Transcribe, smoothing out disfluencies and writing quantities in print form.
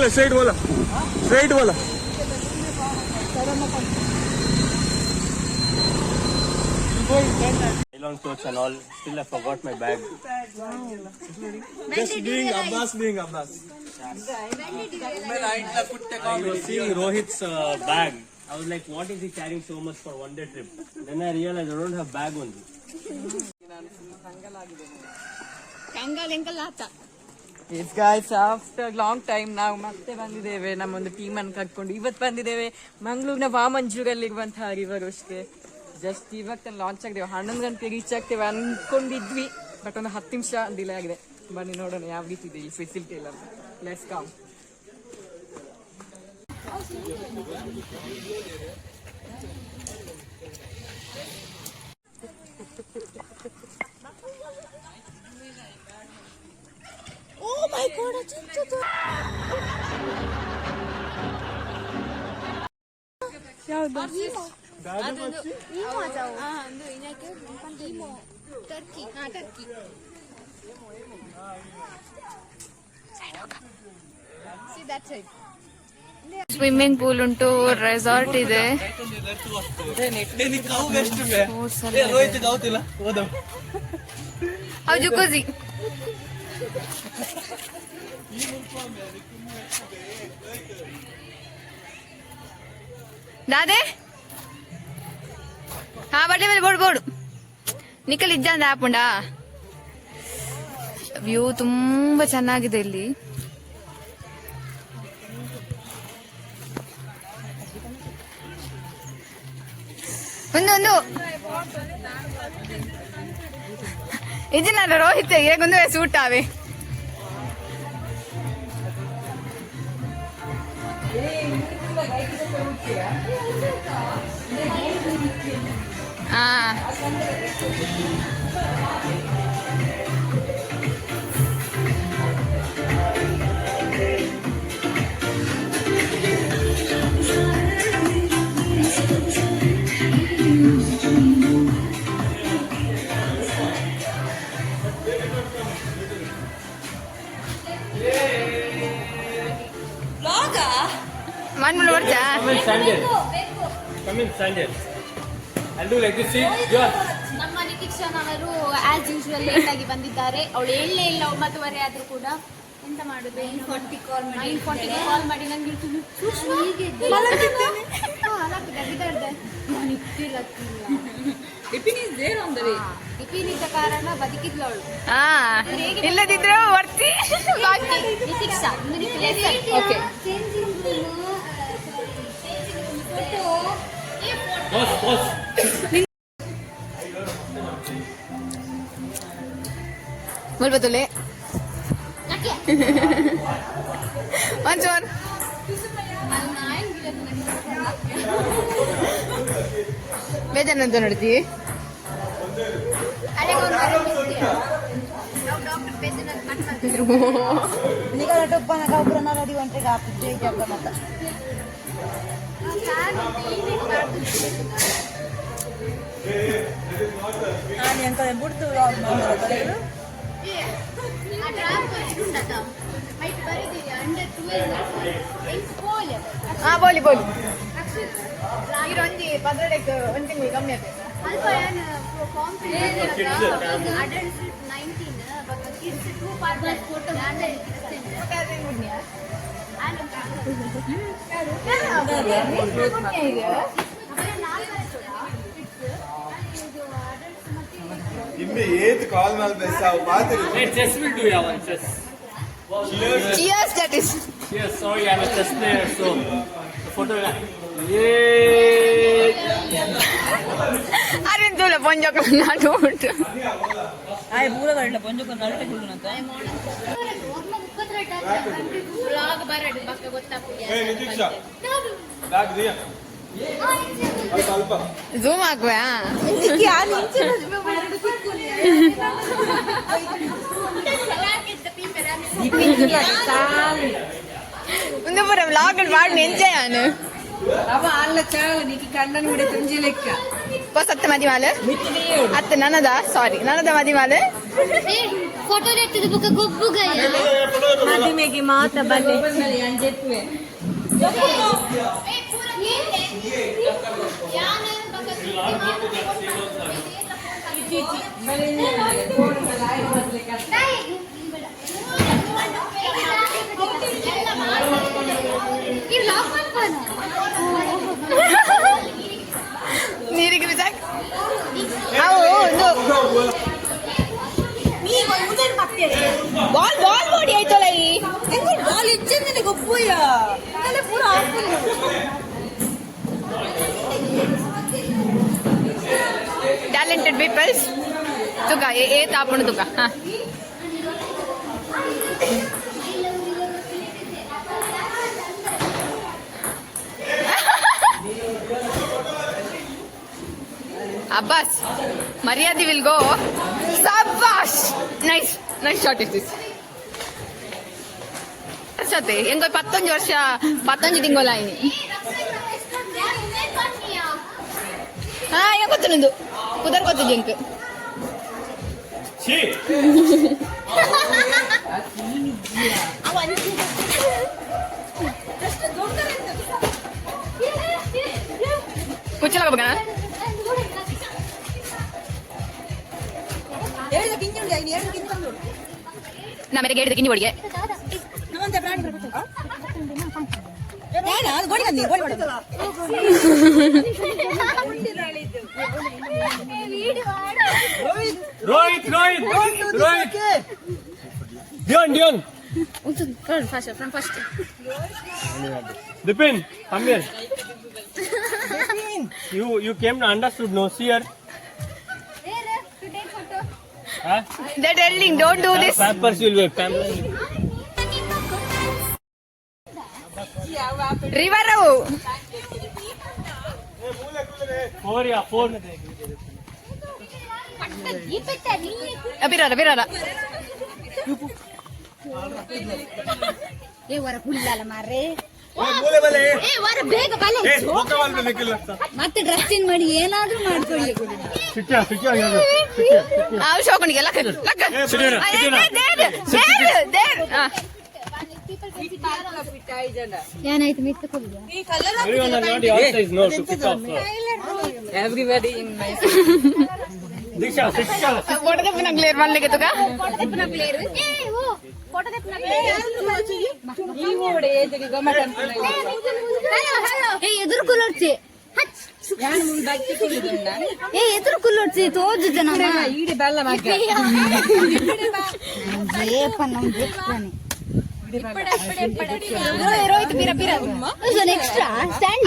Straight बोला, straight बोला. Long clothes and all. Still I forgot my bag. Just being Abbas. I was seeing Rohit's bag. I was like, what is he carrying so much for one day trip? Then I realized I don't have bag only. Yes guys, after a long time ನಾವು ಮತ್ತೆ ಬಂದಿದ್ದೇವೆ ನಮ್ಮೊಂದು team ಅನ್ನು ಕಟ್ಕೊಂಡು. ಇವತ್ತು ಬಂದಿದ್ದೇವೆ ಮಂಗಳೂರಿನ ವಾಮಂಜೂರಲ್ಲಿರುವಂತಹ river ಅಷ್ಟೇ. Just ಇವಾಗ ಲಾಂಚ್ ಆಗಿದ್ದೇವೆ, 11 ಗಂಟೆಗೆ ರೀಚ್ ಆಗ್ತೇವೆ ಅನ್ಕೊಂಡಿದ್ವಿ. ಬಟ್ ಒಂದು 10 ನಿಮಿಷ ಡಿಲೇ ಆಗಿದೆ. ಬನ್ನಿ ನೋಡೋಣ ಯಾವ ರೀತಿ ಇದೆ ಈ ಫೆಸಿಲಿಟಿ ಎಲ್ಲ. Let's come. Oh my god, ಯಾವುದು ಸ್ವಿಮ್ಮಿಂಗ್ ಪೂಲ್ ಉಂಟು, ರೆಸಾರ್ಟ್ ಇದೆ. ಜುಕೋಜಿ ದಾದೆ ಹಾ ಬಡ್ಡೆ ಮೇಲೆ ಬೋರ್ಡ್ ಬೋರ್ಡ್ ನಿಖಲ್ ಇಜ್ಜ ಅಂತ ಹಾಪುಂಡ. ವ್ಯೂ ತುಂಬಾ ಚೆನ್ನಾಗಿದೆ ಇಲ್ಲಿ. ಒಂದು ಇದನ್ನ ರೋಹಿತ್ ಹೇಗೊಂದು ಸೂಟ್ ಆವೆ. ಮಣ್ಣು ಬರ್ತಾ ನಮ್ಮ ನಿರೀಕ್ಷನ್ ಅವರು ಆಸ್ ಯೂಶುವಲ್ ಲೇಟ್ ಆಗಿ ಬಂದಿದ್ದಾರೆ. ಅವಳು ಹೇಳಲೇ ಇಲ್ಲ 9:30 ಆದ್ರೂ ಕೂಡ. ಎಂತ ಮಾಡುದು, 9:40 ಕಾಲ್ ಮಾಡಿ ನಂಗೆ ಟಿಫಿನ್ ಇದ್ದ ಕಾರಣ ಬದುಕಿದ್ಲು ಅವಳು. ಇಲ್ಲದಿದ್ರೆ ವರ್ತಿ ನಿರೀಕ್ಷಾ ಮುಲ್ಬತುಲೆ ಒಂಚೂರು ಬೇಜಾನಂತ ನೋಡ್ತಿ. ಬೋಲಿ ಬೋಲಿ ಇರೊಂದು 15 ಒಂದು ತಿಂಗಳು ಕಮ್ಮಿ ಆಗ್ತದೆ. Chess will do one chess. Cheers, that is. Cheers. Sorry, I'm a chess player, so the photo. Yay! Arin tula ponjok na don't. Ay pura karla ponjok na nalte kulunanta. vlog baradu bakka gottapude. Hey Nitisha. Bag diya. Zoom ಆಗ್ವಾ ಯಾರು ಇಂಚೆ ನಜಮೆ ಬರಡು ಕಿಕ್ಕುಲಿ. ಸಲಾಕಿದ್ದ ಪೀಪೆ ರಾಮಿ ముందు పూర vlog వాడిని enjoy అను అవ అల్ల చాలు నీకు కండని కూడా తుంజి లెక్క కొత్త మదిమాలు అత్త నన్నదా సారీ నన్నద మదిమాలు ಫೋಟೋ ಎತ್ತಿದ ಬುಕ್ಕ ಗೊಬ್ಬುಗ మదిమేకి మాత బల్లే అని చెప్పే ನೀರಿಗೆ ಬಿಸಾಕ್ ಅವು ಬಾಲ್ ಬಾಲ್ ನೋಡಿ ಆಯ್ತಲ್ಲ ಈ ಬಾಲ್ ಇಚ್ಚಿಂದ ಗೊಬ್ಬಯ್ಯ ಪೂರ ಟ್ಯಾಲೆಂಟೆಡ್ ಪೀಪಲ್ಸ್ ತುಕ ಏ ತಾಪಣ ತುಕ ಹಾ Abbas, Mariadi will go. Sabash! Nice shot is this. Sate, engo 15 ವರ್ಷ 15 ತಿಂಗಳ ಆಯ್ನಿ. ಹಾ, ಏನು ಗೊತ್ತು ನಿಂದು? ಕುದರ್ ಗೊತ್ತಿದೆ ಇಂಕ. ಛೀ. ಕುಚ್ಚಲ ಬಗನ. ನಾ ಮೇರೆ ಗೇಟ್ ಕಿಂಡಿ ಒಡಿಗೆ Rohit. Dion. From first. Dipin, come here. You came to understood, no? See her. Huh? They're telling, don't do this. Pampers will wait. River. Four. Abirara. ಏ ವರ ಕುಳ್ಳಲ್ಲ ಮಾರ್ರೆ ಮೂಲೆ ಬಲೆ ಏ ವರ ಬೇಗ ಬಲೆ ಏ ಹೋಗವಲ್ಲ ಬೇಕಿಲ್ಲ ಮತ್ತೆ ಡ್ರೆಸ್ ಚೇಂಜ್ ಮಾಡಿ ಏನಾದ್ರೂ ಮಾಡ್ಕೊಳ್ಳಿ ಸಿಕ್ಕ ಆ ಶೋಕನಿಗೆ ಲಕ್ಕ ಏನಾಯ್ತು ಮಿತ್ ಕೊಡಿದ್ಯಾ everyone are not your size no to pick off everybody in my Diksha photo ತೆಪ್ಪನ ಕ್ಲಿಯರ್ ಮಾಡ್ಲಿಕ್ಕೆ ತುಕ ಫೋಟೋ ತೆಪ್ಪನ ಪ್ಲೇಯರ್ ಏ ಓ ಫೋಟೋ ತೆಪ್ಪನ ಪ್ಲೇಯರ್ ಈ ಓಡೆ ಏದಿಗೆ ಗಮಟ ಅಂತ ಹಲೋ ಏ ಎದುರು ಕುಲರ್ಚಿ ಯಾನ್ ಮುಂದೆ ಬಚ್ಚಿ ಕುಳಿದುಂಡ ಏ ಎದುರು ಕುಲರ್ಚಿ ತೋಜು ಜನ ಈಡೆ ಬೆಲ್ಲ ಮಾಕ ಏಪ ನಮ್ ದೇವನೇ ರೋಹಿತ್ ಬಿರ ನೆಕ್ಸ್ಟ್ ಸ್ಟ್ಯಾಂಡ್